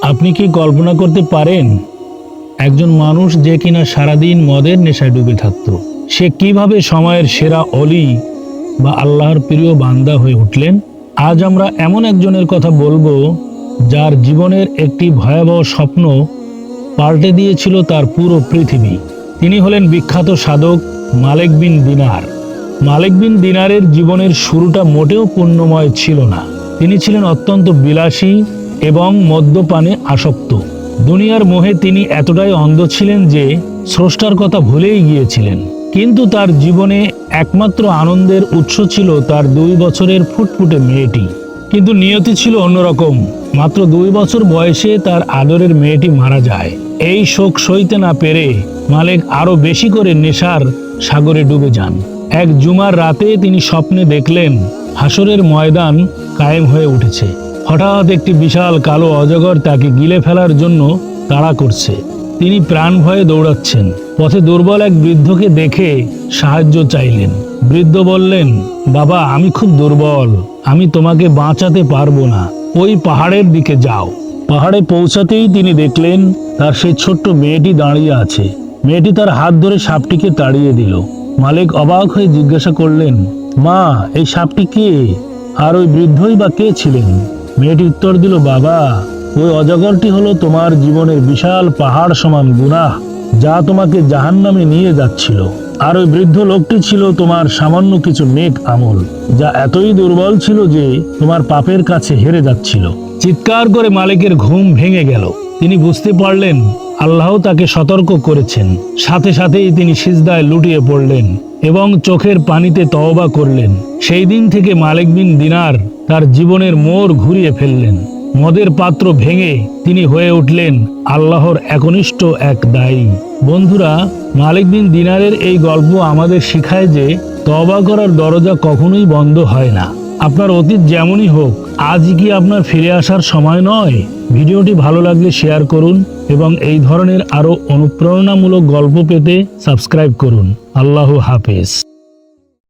আপনি কি কল্পনা করতে পারেন একজন মানুষ যে কিনা সারাদিন মদের নেশায় ডুবে থাকত, সে কিভাবে সময়ের সেরা অলি বা আল্লাহর প্রিয় বান্দা হয়ে উঠলেন? আজ আমরা এমন একজনের কথা বলবো যার জীবনের একটি ভয়াবহ স্বপ্ন পাল্টে দিয়েছিল তার পুরো পৃথিবী। তিনি হলেন বিখ্যাত সাধক মালেক বিন দিনার। মালেক বিন দিনারের জীবনের শুরুটা মোটেও পুণ্যময় ছিল না। তিনি ছিলেন অত্যন্ত বিলাসী এবং মদ্যপানে আসক্ত। দুনিয়ার মোহে তিনি এতটাই অন্ধ ছিলেন যে স্রষ্টার কথা ভুলেই গিয়েছিলেন। কিন্তু তার জীবনে একমাত্র আনন্দের উৎস ছিল তার 2 বছরের ফুটফুটে মেয়েটি। কিন্তু নিয়তি ছিল অন্যরকম। মাত্র 2 বছর বয়সে তার আদরের মেয়েটি মারা যায়। এই শোক সইতে না পেরে মালেক আরো বেশি করে নেশার সাগরে ডুবে যান। এক জুমার রাতে তিনি স্বপ্নে দেখলেন হাসরের ময়দান কায়েম হয়ে উঠেছে। হঠাৎ একটি বিশাল কালো অজগর তাকে গিলে ফেলার জন্য তাড়া করছে। তিনি প্রাণ ভয়ে দৌড়াচ্ছেন। পথে দুর্বল এক বৃদ্ধকে দেখে সাহায্য চাইলেন। বৃদ্ধ বললেন, বাবা, আমি খুব দুর্বল, আমি তোমাকে বাঁচাতে পারবো না, ওই পাহাড়ের দিকে যাও। পাহাড়ে পৌঁছাতেই তিনি দেখলেন তার সেই ছোট্ট মেয়েটি দাঁড়িয়ে আছে। মেয়েটি তার হাত ধরে সাপটিকে তাড়িয়ে দিল। মালিক অবাক হয়ে জিজ্ঞাসা করলেন, মা, এই সাপটি কে? আর ওই বৃদ্ধই বা কে ছিলেন? মেয়েটি উত্তর দিল, বাবা, ওই অজগরটি হলো তোমার জীবনের বিশাল পাহাড় সমান গুনাহ, যা তোমাকে জাহান্নামে নিয়ে যাচ্ছিল। আর ওই বৃদ্ধ লোকটি ছিল তোমার সামান্য কিছু নেক আমল, যা এতই দুর্বল ছিল যে তোমার পাপের কাছে হেরে যাচ্ছিল। চিৎকার করে মালিকের ঘুম ভেঙে গেল। তিনি বুঝতে পারলেন আল্লাহ তাকে সতর্ক করেছেন। সাথে সাথেই তিনি সিজদায় লুটিয়ে পড়লেন এবং চোখের পানিতে তওবা করলেন। সেই দিন থেকে মালেক বিন দিনার তার জীবনের মোড় ঘুরিয়ে ফেললেন। মদের পাত্র ভেঙে তিনি হয়ে উঠলেন আল্লাহর একনিষ্ঠ এক দায়ী। বন্ধুরা, মালেক বিন দিনারের এই গল্প আমাদের শিখায় যে তওবা করার দরজা কখনোই বন্ধ হয় না। আপনার অতীত যেমনই হোক, আজই কি আপনার ফিরে আসার সময় নয়? ভিডিওটি ভালো লাগলে শেয়ার করুন এবং এই ধরনের আরো অনুপ্রেরণামূলক গল্প পেতে সাবস্ক্রাইব করুন। আল্লাহ হাফেজ।